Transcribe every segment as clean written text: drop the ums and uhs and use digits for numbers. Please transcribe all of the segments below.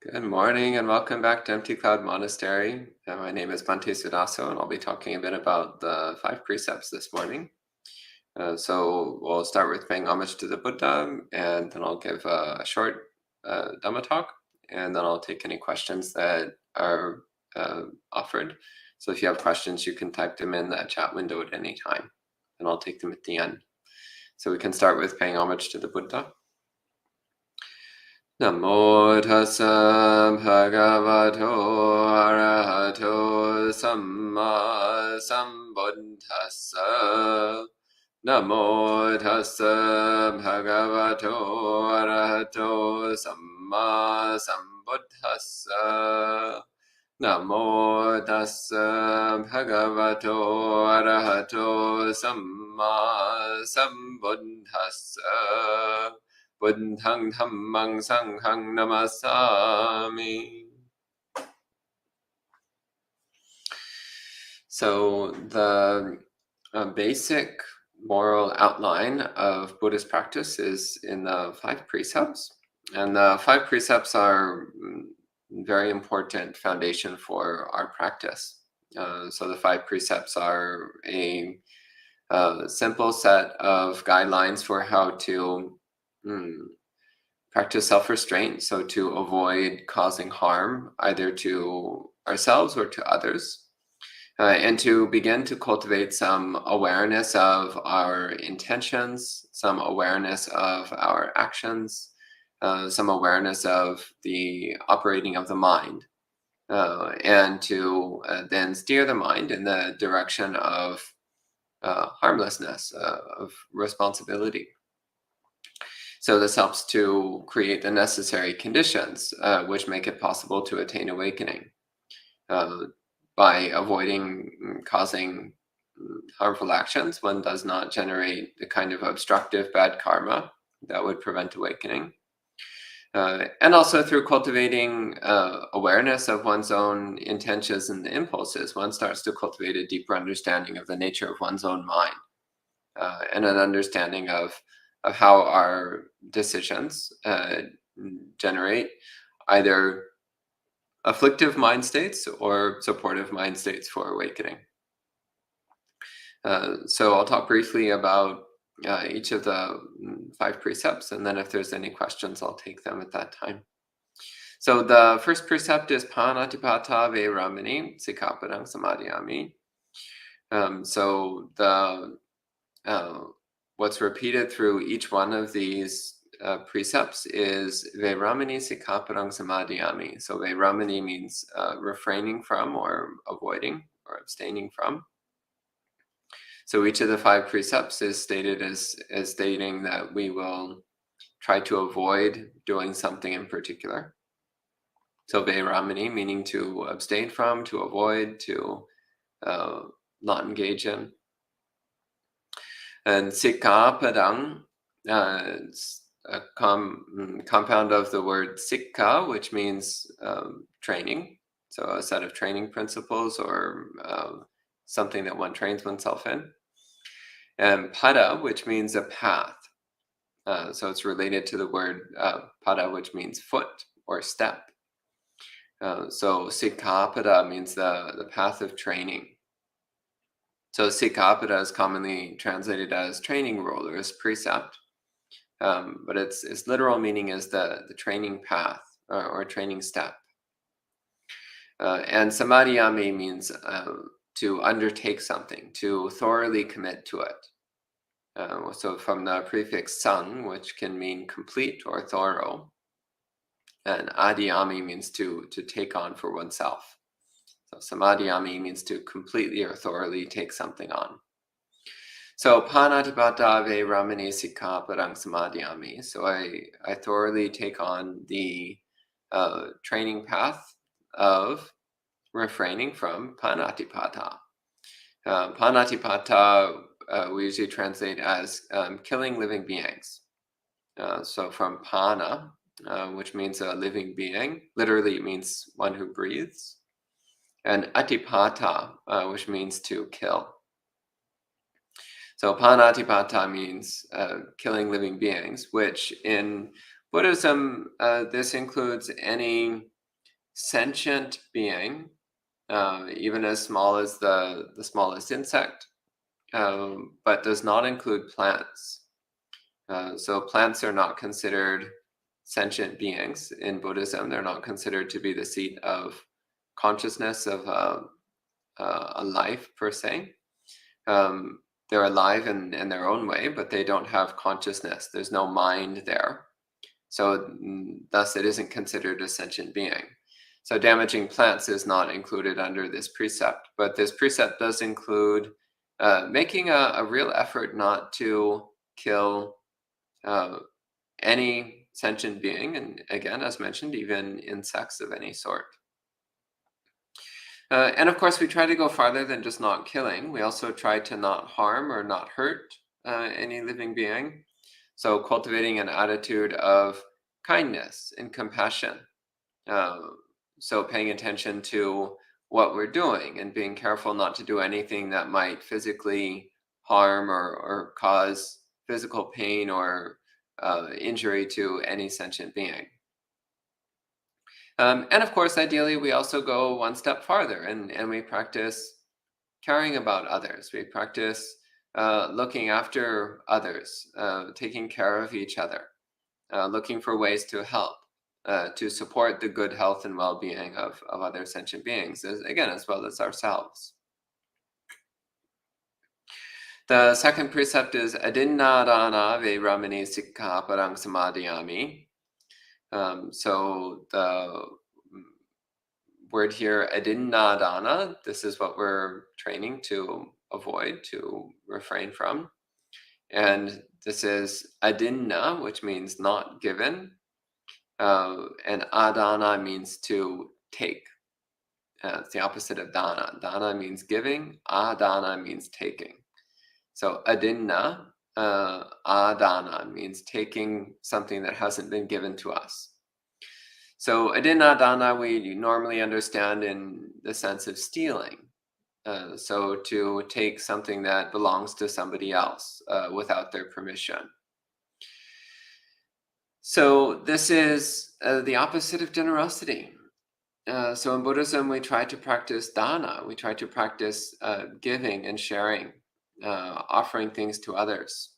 Good morning and welcome back to Empty Cloud Monastery. My name is Bhante Suddhaso and I'll be talking a bit about the Five Precepts this morning. So we'll start with paying homage to the Buddha, and then I'll give a short Dhamma talk, and then I'll take any questions that are offered. So if you have questions, you can type them in the chat window at any time, and I'll take them at the end. So we can start with paying homage to the Buddha. Namo tassa bhagavato arahato samma sambuddhassa. Namo tassa bhagavato arahato samma sambuddhassa. Namo tassa bhagavato arahato samma sambuddhassa. Buddhang dhammang sanghang namasami. So the basic moral outline of Buddhist practice is in the Five Precepts. And the Five Precepts are very important foundation for our practice. So the Five Precepts are a simple set of guidelines for how to practice self-restraint, so to avoid causing harm either to ourselves or to others, and to begin to cultivate some awareness of our intentions, some awareness of our actions, some awareness of the operating of the mind, and to then steer the mind in the direction of harmlessness, of responsibility. So this helps to create the necessary conditions which make it possible to attain awakening by avoiding causing harmful actions. One does not generate the kind of obstructive bad karma that would prevent awakening. And also through cultivating awareness of one's own intentions and impulses, one starts to cultivate a deeper understanding of the nature of one's own mind and an understanding of how our decisions generate either afflictive mind states or supportive mind states for awakening. So I'll talk briefly about each of the Five Precepts, and then if there's any questions, I'll take them at that time. So the first precept is Panatipata Vairamani Sikkhapadang Samadhiyami. So the what's repeated through each one of these precepts is Vairamani Sikkhapadang Samadhiyami. So Vairamani means refraining from or avoiding or abstaining from. So each of the five precepts is stated as stating that we will try to avoid doing something in particular. So Vairamani meaning to abstain from, to avoid, to not engage in. And Sikkhapadang, it's a compound of the word Sikkha, which means training. So a set of training principles or something that one trains oneself in. And Pada, which means a path. So it's related to the word Pada, which means foot or step. So Sikkhapada means the path of training. So Sikkhapada is commonly translated as training rule or as precept, but its literal meaning is the training path or training step. And Samadhiyami means to undertake something, to thoroughly commit to it. So from the prefix sang, which can mean complete or thorough, and adiyami means to take on for oneself. So samadhiyami means to completely or thoroughly take something on. So panatipata vairamani sikkhapadang samadhiyami. So I thoroughly take on the training path of refraining from panatipata. Panatipata we usually translate as killing living beings. So from pana, which means a living being, literally it means one who breathes. And atipata, which means to kill. So panatipata means killing living beings, which in Buddhism, this includes any sentient being, even as small as the smallest insect, but does not include plants. So plants are not considered sentient beings in Buddhism. They're not considered to be the seat of consciousness of a life per se. Um, they're alive in their own way, but they don't have consciousness. There's no mind there. So thus it isn't considered a sentient being. So damaging plants is not included under this precept, but this precept does include making a real effort not to kill any sentient being, and again, as mentioned, even insects of any sort. And of course, we try to go farther than just not killing. We also try to not harm or not hurt any living being. So cultivating an attitude of kindness and compassion. Uh, so paying attention to what we're doing and being careful not to do anything that might physically harm or cause physical pain or injury to any sentient being. And of course, ideally, we also go one step farther and we practice caring about others. We practice looking after others, taking care of each other, looking for ways to help, to support the good health and well-being of other sentient beings, again, as well as ourselves. The second precept is adinnadana veramani sikkhaparang samadhiyami. So the word here, adinnadana, this is what we're training to avoid, to refrain from. And this is adinna, which means not given. And adana means to take. It's the opposite of dana. Dana means giving, adana means taking. So adinna, adana means taking something that hasn't been given to us. So adinna dana we normally understand in the sense of stealing. So to take something that belongs to somebody else without their permission. So this is the opposite of generosity. So in Buddhism, we try to practice dana. We try to practice giving and sharing, offering things to others,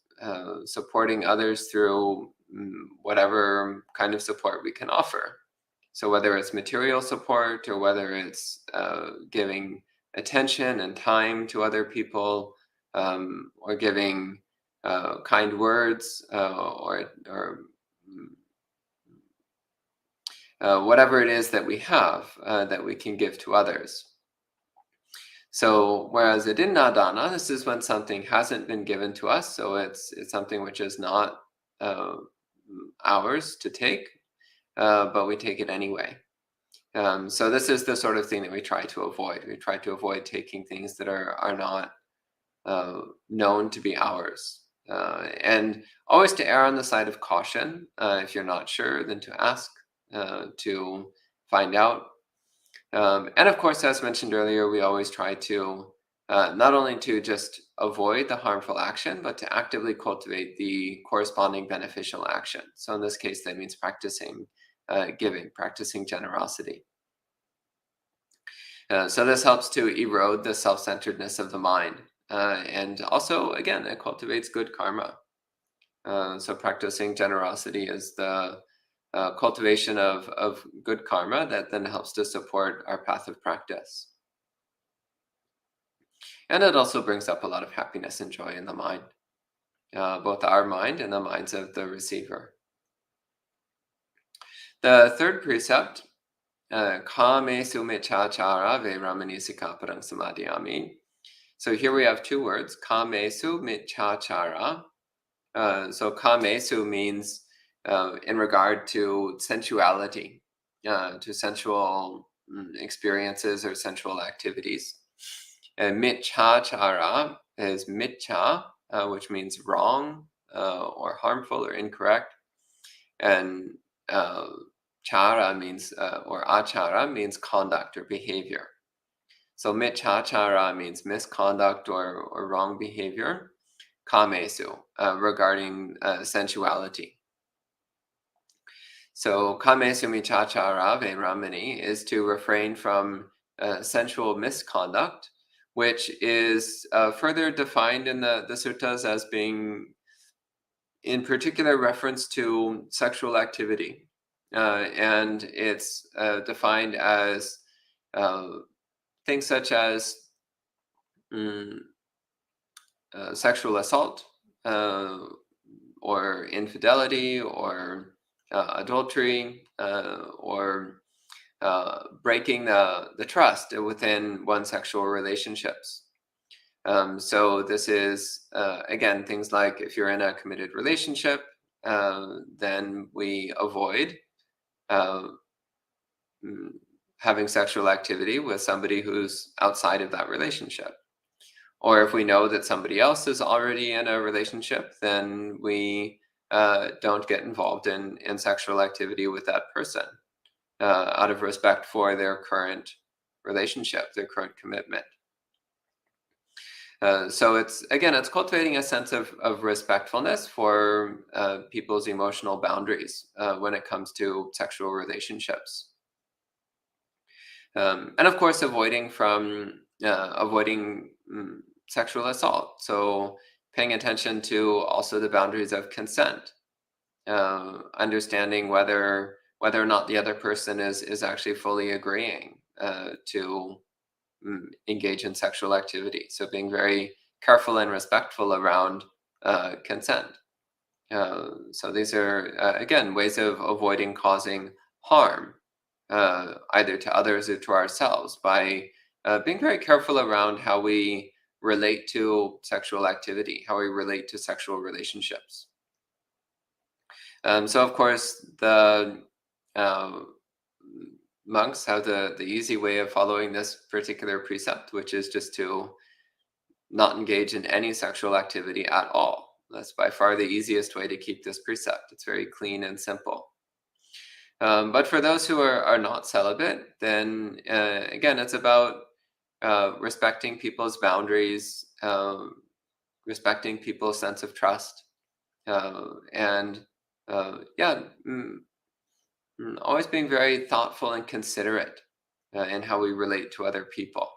supporting others through whatever kind of support we can offer. So whether it's material support or whether it's giving attention and time to other people, or giving kind words, or whatever it is that we have that we can give to others. So whereas adinnadana, this is when something hasn't been given to us, so it's something which is not ours to take, but we take it anyway. So this is the sort of thing that we try to avoid. We try to avoid taking things that are not known to be ours. And always to err on the side of caution. If you're not sure, then to ask, to find out. And of course, as mentioned earlier, we always try to not only to just avoid the harmful action, but to actively cultivate the corresponding beneficial action. So in this case, that means practicing giving, practicing generosity. So this helps to erode the self-centeredness of the mind. And also, again, it cultivates good karma. So practicing generosity is the cultivation of good karma that then helps to support our path of practice. And it also brings up a lot of happiness and joy in the mind, both our mind and the minds of the receiver. The third precept, kame sumichachara veramani sikkhaparang samadhiyami. So here we have two words, kame sumichachara. So kamesu means in regard to sensuality, to sensual experiences or sensual activities. And mitchachara is mitcha, which means wrong or harmful or incorrect. And chara means, or achara means conduct or behavior. So mitchachara means misconduct or wrong behavior. Kamesu, regarding sensuality. So kame sumichachara veramani is to refrain from sensual misconduct, which is further defined in the suttas as being in particular reference to sexual activity. And it's defined as uh, things such as mm, sexual assault, uh, or infidelity, or adultery, or breaking the trust within one's sexual relationships. So this is, again, things like if you're in a committed relationship, then we avoid uh, mm, having sexual activity with somebody who's outside of that relationship. Or if we know that somebody else is already in a relationship, then we don't get involved in sexual activity with that person out of respect for their current relationship, their current commitment. So it's cultivating a sense of respectfulness for people's emotional boundaries when it comes to sexual relationships. And of course, avoiding sexual assault. So paying attention to also the boundaries of consent, understanding whether or not the other person is actually fully agreeing to engage in sexual activity. So being very careful and respectful around consent. So these are, again, ways of avoiding causing harm, either to others or to ourselves, by being very careful around how we relate to sexual activity, how we relate to sexual relationships. So, of course, the uh, monks have the easy way of following this particular precept, which is just to not engage in any sexual activity at all. That's by far the easiest way to keep this precept. It's very clean and simple. But for those who are not celibate, then again, it's about respecting people's boundaries, respecting people's sense of trust, and yeah, always being very thoughtful and considerate in how we relate to other people.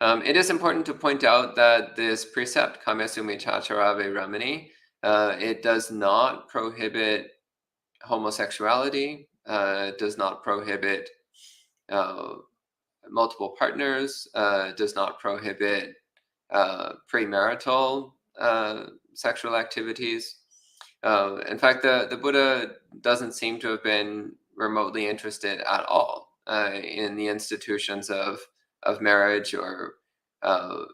It is important to point out that this precept, Kamesumi Chacharave Ramani, it does not prohibit homosexuality, does not prohibit uh, multiple partners, does not prohibit premarital sexual activities. In fact, the Buddha doesn't seem to have been remotely interested at all in the institutions of marriage, or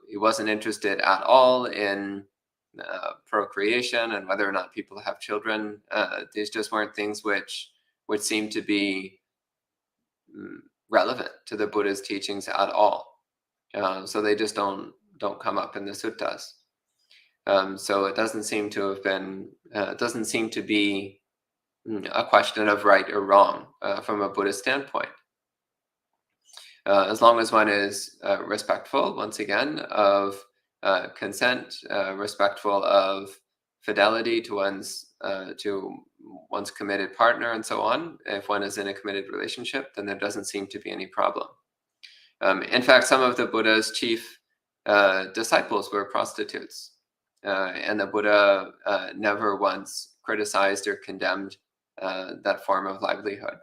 he wasn't interested at all in procreation and whether or not people have children. These just weren't things which would seem to be mm, relevant to the Buddha's teachings at all. So they just don't come up in the suttas. So it doesn't seem to have been, it doesn't seem to be a question of right or wrong from a Buddhist standpoint. As long as one is respectful, once again, of consent, respectful of fidelity to one's committed partner, and so on. If one is in a committed relationship, then there doesn't seem to be any problem. In fact, some of the Buddha's chief disciples were prostitutes, and the Buddha never once criticized or condemned that form of livelihood.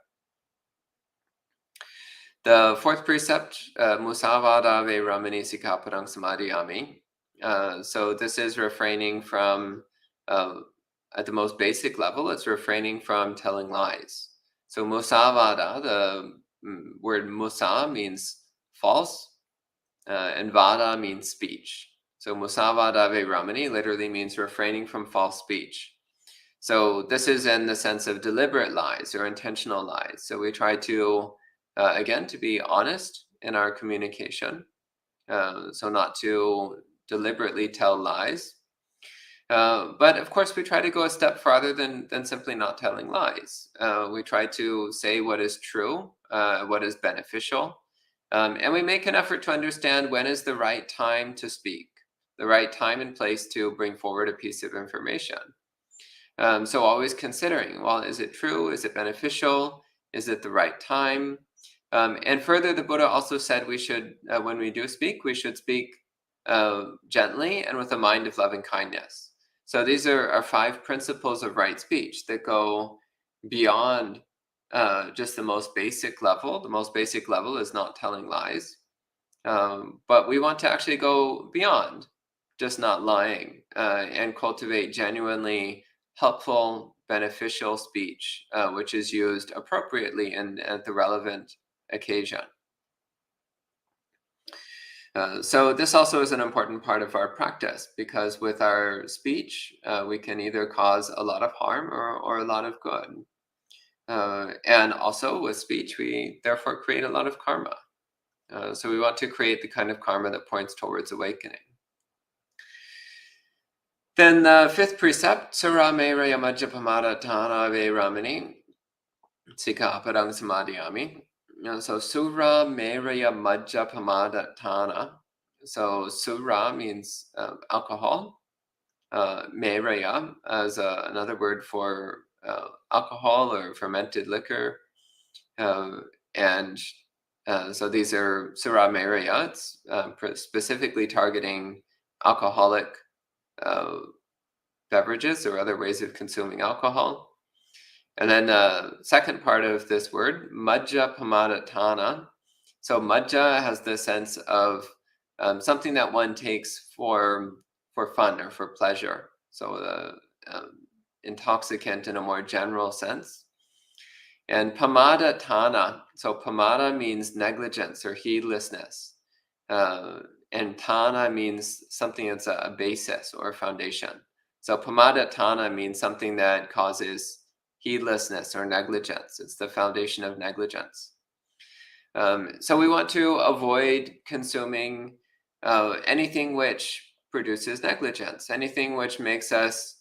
The fourth precept, musavada ve ramani sikaparang samadhiyami. So this is refraining from, at the most basic level, it's refraining from telling lies. So musavada, the word musa means false, and vada means speech. So musavada ve ramani literally means refraining from false speech. So this is in the sense of deliberate lies or intentional lies. So we try to, again, to be honest in our communication. So not to deliberately tell lies. But of course, we try to go a step farther than simply not telling lies. We try to say what is true, what is beneficial. And we make an effort to understand when is the right time to speak, the right time and place to bring forward a piece of information. So always considering, well, is it true? Is it beneficial? Is it the right time? And further, the Buddha also said we should, when we do speak, we should speak gently and with a mind of loving kindness. So these are our 5 principles of right speech that go beyond just the most basic level. The most basic level is not telling lies. But we want to actually go beyond just not lying and cultivate genuinely helpful, beneficial speech, which is used appropriately and at the relevant occasion. So this also is an important part of our practice, because with our speech, we can either cause a lot of harm or a lot of good. And also with speech, we therefore create a lot of karma. So we want to create the kind of karma that points towards awakening. Then the 5th precept, Sura Meraya Majjapamada Tana Ve Ramani, Sika Padang Samadhyami. So Sura Meraya Majjapamada Tana. So Sura means alcohol. Meraya as another word for alcohol or fermented liquor. And so these are Sura Meraya. It's specifically targeting alcoholic beverages or other ways of consuming alcohol. And then the second part of this word, Majja Pamadatana. So Majja has the sense of something that one takes for fun or for pleasure. So the intoxicant in a more general sense. And Pamadatana. So Pamada means negligence or heedlessness. And Tana means something that's a basis or a foundation. So Pamadatana means something that causes heedlessness or negligence. It's the foundation of negligence. So we want to avoid consuming anything which produces negligence, anything which makes us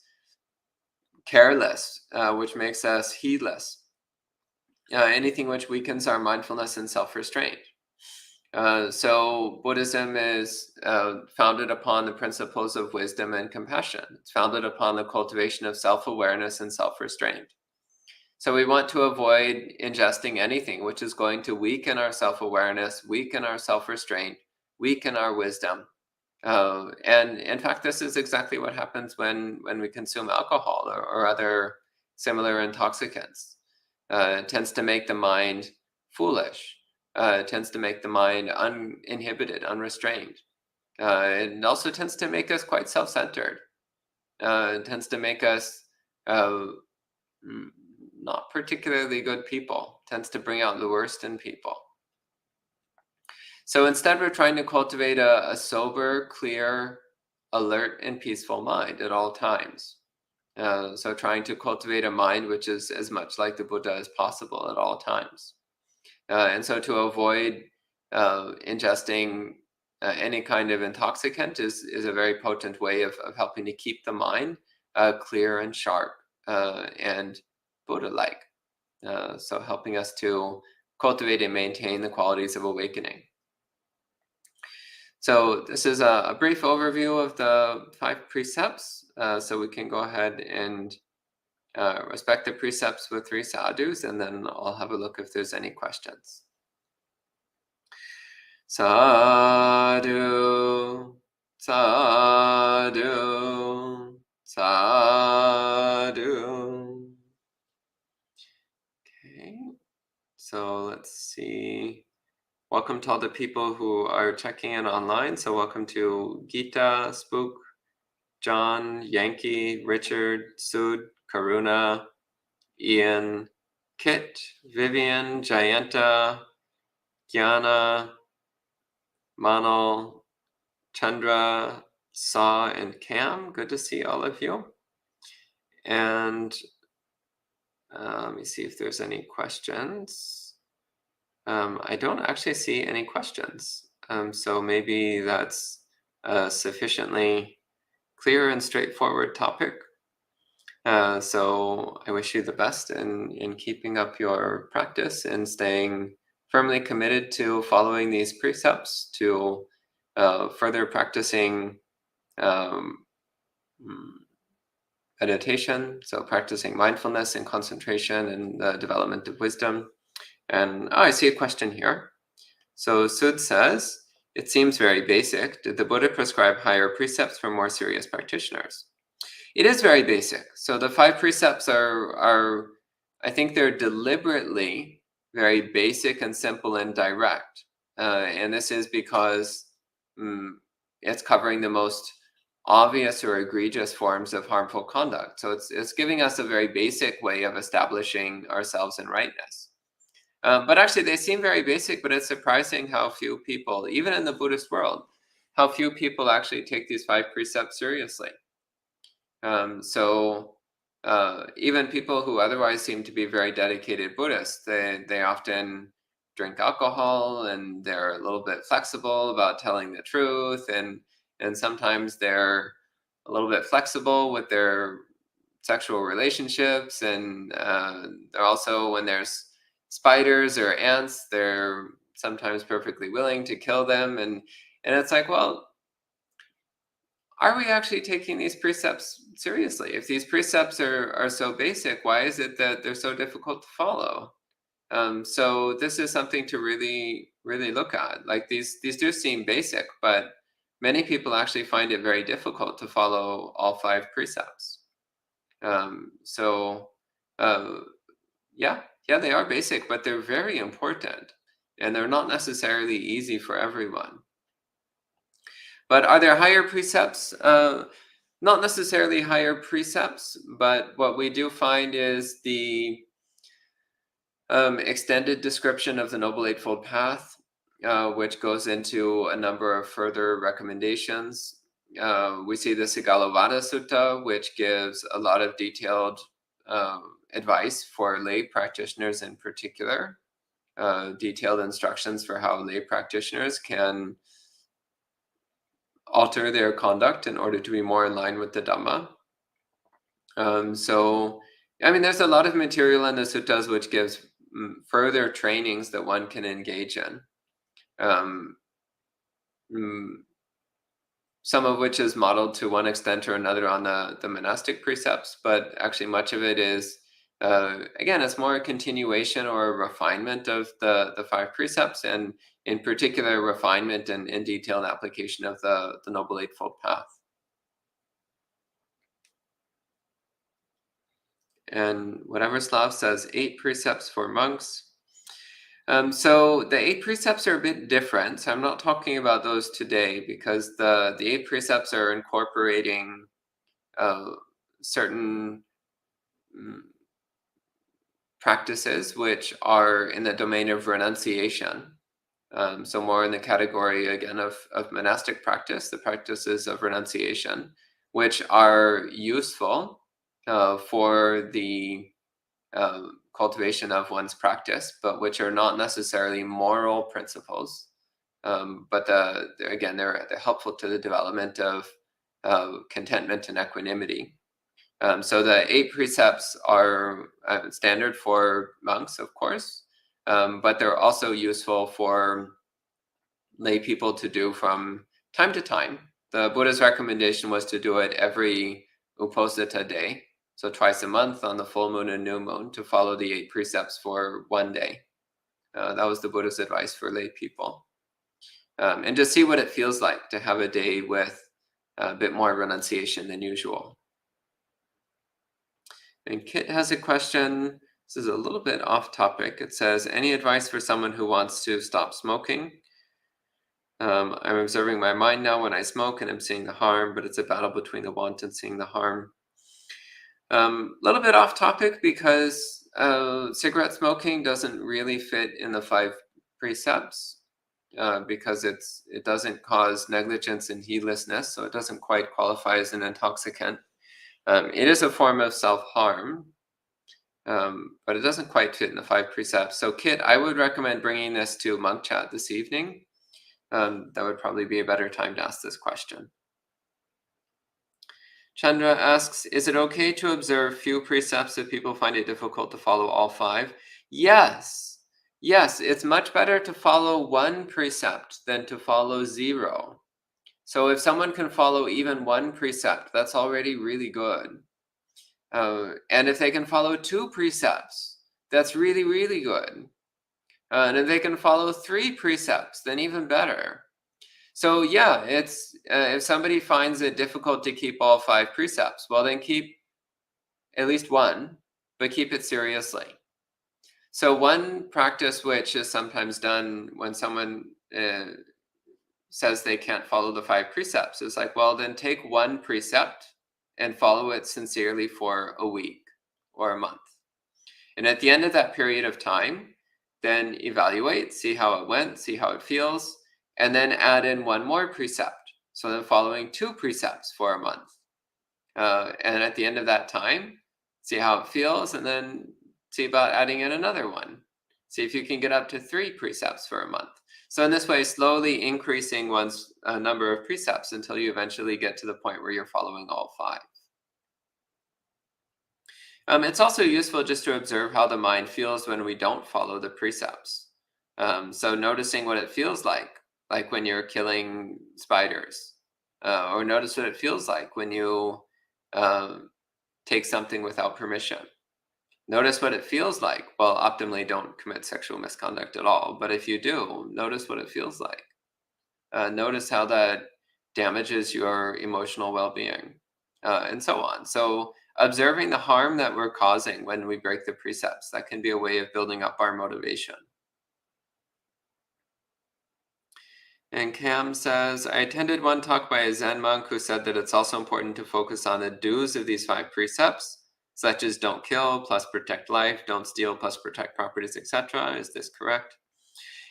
careless, which makes us heedless, anything which weakens our mindfulness and self-restraint. So Buddhism is founded upon the principles of wisdom and compassion. It's founded upon the cultivation of self-awareness and self-restraint. So we want to avoid ingesting anything which is going to weaken our self-awareness, weaken our self-restraint, weaken our wisdom. And in fact, this is exactly what happens when we consume alcohol or other similar intoxicants. It tends to make the mind foolish. It tends to make the mind uninhibited, unrestrained. It also tends to make us quite self-centered. It tends to make us not particularly good people. It tends to bring out the worst in people. So instead, we're trying to cultivate a sober, clear, alert, and peaceful mind at all times. So trying to cultivate a mind which is as much like the Buddha as possible at all times. And so to avoid ingesting any kind of intoxicant is a very potent way of helping to keep the mind clear and sharp and Buddha-like. So helping us to cultivate and maintain the qualities of awakening. So this is a brief overview of the 5 precepts. So we can go ahead and respect the precepts with 3 sadhus, and then I'll have a look if there's any questions. Sadhu, sadhu, sadhu. Okay, so let's see. Welcome to all the people who are checking in online. So welcome to Gita, Spook, John, Yankee, Richard, Sud, Karuna, Ian, Kit, Vivian, Jayanta, Gyana, Manal, Chandra, Saw, and Cam. Good to see all of you. And let me see if there's any questions. I don't actually see any questions. So maybe that's a sufficiently clear and straightforward topic. So I wish you the best in keeping up your practice and staying firmly committed to following these precepts, to further practicing meditation, so practicing mindfulness and concentration and the development of wisdom. And I see a question here. So Sud says, it seems very basic. Did the Buddha prescribe higher precepts for more serious practitioners? It is very basic. So the 5 precepts are I think they're deliberately very basic and simple and direct. And this is because it's covering the most obvious or egregious forms of harmful conduct. So it's giving us a very basic way of establishing ourselves in rightness. But actually, they seem very basic, but it's surprising how few people, even in the Buddhist world, how few people actually take these 5 precepts seriously. So even people who otherwise seem to be very dedicated Buddhists, they often drink alcohol and they're a little bit flexible about telling the truth, and sometimes they're a little bit flexible with their sexual relationships, and they're also, when there's spiders or ants, they're sometimes perfectly willing to kill them, and it's like, well, are we actually taking these precepts seriously? If these precepts are so basic, why is it that they're so difficult to follow? So this is something to really, really look at. Like these do seem basic, but many people actually find it very difficult to follow all 5 precepts. So uh, yeah, yeah, they are basic, but they're very important, and they're not necessarily easy for everyone. But are there higher precepts? Not necessarily higher precepts, but what we do find is the extended description of the Noble Eightfold Path, which goes into a number of further recommendations. We see the Sigalovada Sutta, which gives a lot of detailed advice for lay practitioners in particular, detailed instructions for how lay practitioners can alter their conduct in order to be more in line with the Dhamma. So, I mean, there's a lot of material in the suttas which gives further trainings that one can engage in. Um, mm, some of which is modeled to one extent or another on the monastic precepts, but actually much of it is, again, it's more a continuation or a refinement of the 5 precepts, and in particular, refinement and detailed application of the Noble Eightfold Path. And whatever Slav says, 8 precepts for monks. So the 8 precepts are a bit different. So I'm not talking about those today, because the 8 precepts are incorporating certain practices which are in the domain of renunciation. So more in the category, again, of monastic practice, the practices of renunciation, which are useful for the cultivation of one's practice, but which are not necessarily moral principles. But again, they're helpful to the development of contentment and equanimity. So the 8 precepts are standard for monks, of course, but they're also useful for lay people to do from time to time. The Buddha's recommendation was to do it every Uposatha day, so twice a month on the full moon and new moon, to follow the 8 precepts for one day. That was the Buddha's advice for lay people. And to see what it feels like to have a day with a bit more renunciation than usual. And Kit has a question. This is a little bit off topic. It says, any advice for someone who wants to stop smoking? I'm observing my mind now when I smoke, and I'm seeing the harm, but it's a battle between the want and seeing the harm. A little bit off topic, because cigarette smoking doesn't really fit in the 5 precepts, because it doesn't cause negligence and heedlessness, so it doesn't quite qualify as an intoxicant. It is a form of self-harm, but it doesn't quite fit in the 5 precepts. So Kit, I would recommend bringing this to Monk Chat this evening. That would probably be a better time to ask this question. Chandra asks, is it okay to observe few precepts if people find it difficult to follow all 5? Yes. Yes, it's much better to follow 1 precept than to follow 0. So if someone can follow even 1 precept, that's already really good. And if they can follow 2 precepts, that's really, really good. And if they can follow 3 precepts, then even better. So yeah, it's if somebody finds it difficult to keep all 5 precepts, well, then keep at least one, but keep it seriously. So one practice which is sometimes done when someone says they can't follow the 5 precepts is like, well, then take 1 precept and follow it sincerely for a week or a month. And at the end of that period of time, then evaluate, see how it went, see how it feels, and then add in 1 more precept. So then following 2 precepts for a month. And at the end of that time, see how it feels, and then see about adding in another one. See if you can get up to 3 precepts for a month. So in this way, slowly increasing one's number of precepts until you eventually get to the point where you're following all 5. It's also useful just to observe how the mind feels when we don't follow the precepts. So noticing what it feels like when you're killing spiders, or notice what it feels like when you take something without permission. Notice what it feels like. Well, optimally, don't commit sexual misconduct at all. But if you do, notice what it feels like. Notice how that damages your emotional well-being, and so on. So observing the harm that we're causing when we break the precepts, that can be a way of building up our motivation. And Cam says, I attended one talk by a Zen monk who said that it's also important to focus on the do's of these 5 precepts, such as don't kill plus protect life, don't steal plus protect properties, etc. Is this correct?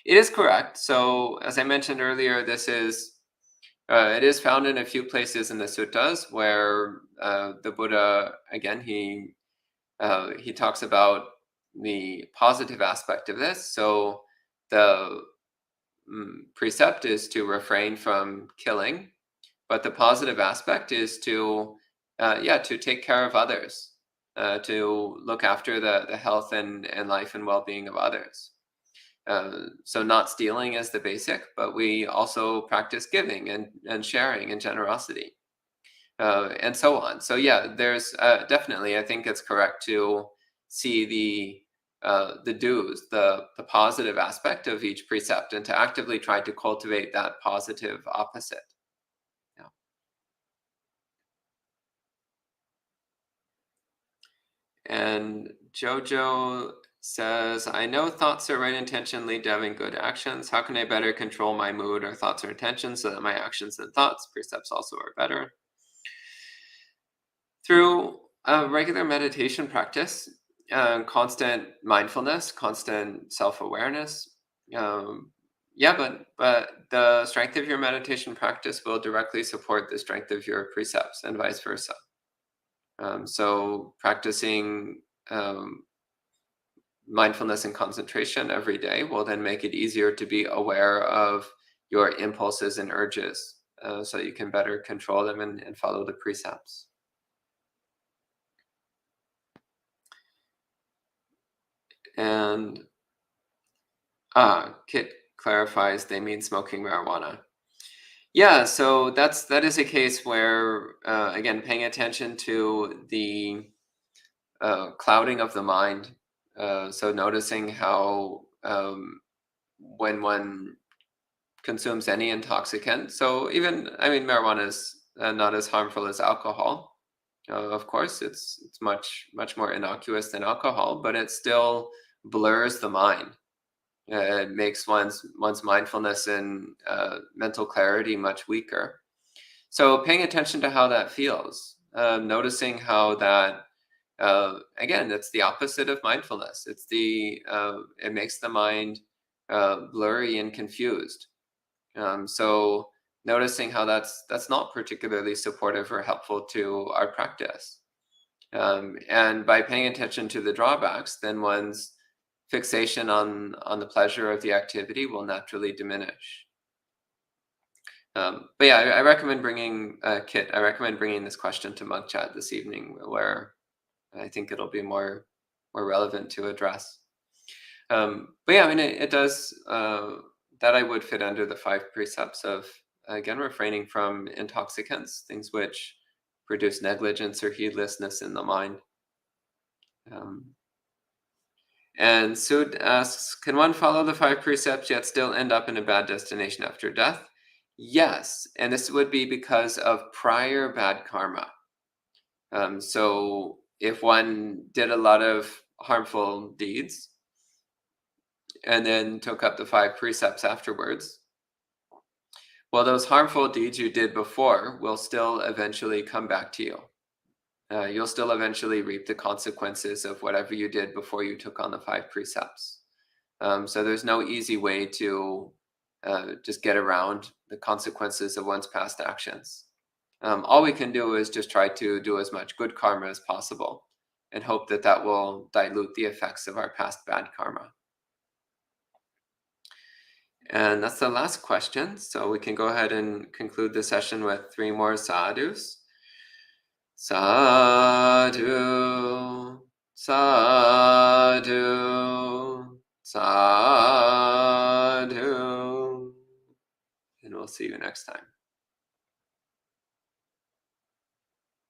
It is correct. So as I mentioned earlier, it is found in a few places in the suttas where the Buddha, again, he talks about the positive aspect of this. So the precept is to refrain from killing, but the positive aspect is to take care of others, to look after the health and life and well-being of others. So not stealing is the basic, but we also practice giving and sharing and generosity, and so on. So yeah, there's definitely, I think it's correct to see the do's, the positive aspect of each precept, and to actively try to cultivate that positive opposite. Yeah. And Jojo says, I know thoughts or right intention lead to having good actions. How can I better control my mood or thoughts or intentions so that my actions and thoughts, precepts also are better? Through a regular meditation practice, constant mindfulness, constant self-awareness. Yeah, but the strength of your meditation practice will directly support the strength of your precepts and vice versa. So practicing mindfulness and concentration every day will then make it easier to be aware of your impulses and urges, so you can better control them and follow the precepts. And Kit clarifies they mean smoking marijuana. Yeah, so that is a case where again, paying attention to the clouding of the mind. So noticing how when one consumes any intoxicant, so even, I mean, marijuana is not as harmful as alcohol. Of course, it's much more innocuous than alcohol, but it still blurs the mind. It makes one's mindfulness and mental clarity much weaker. So paying attention to how that feels, noticing how that again, it's the opposite of mindfulness. It makes the mind blurry and confused. So noticing how that's not particularly supportive or helpful to our practice. And by paying attention to the drawbacks, then one's fixation on the pleasure of the activity will naturally diminish. But yeah, I recommend bringing Kit. I recommend bringing this question to Monk Chat this evening, where I think it'll be more relevant to address. But yeah, I mean, it does that I would fit under the 5 precepts of, again, refraining from intoxicants, things which produce negligence or heedlessness in the mind. And Sud asks, can one follow the 5 precepts yet still end up in a bad destination after death? Yes, and this would be because of prior bad karma. So if one did a lot of harmful deeds and then took up the 5 precepts afterwards, well, those harmful deeds you did before will still eventually come back to you. You'll still eventually reap the consequences of whatever you did before you took on the 5 precepts. So there's no easy way to just get around the consequences of one's past actions. All we can do is just try to do as much good karma as possible and hope that that will dilute the effects of our past bad karma. And that's the last question. So we can go ahead and conclude the session with 3 more sadhus. Sadhu, sadhu, sadhu. And we'll see you next time.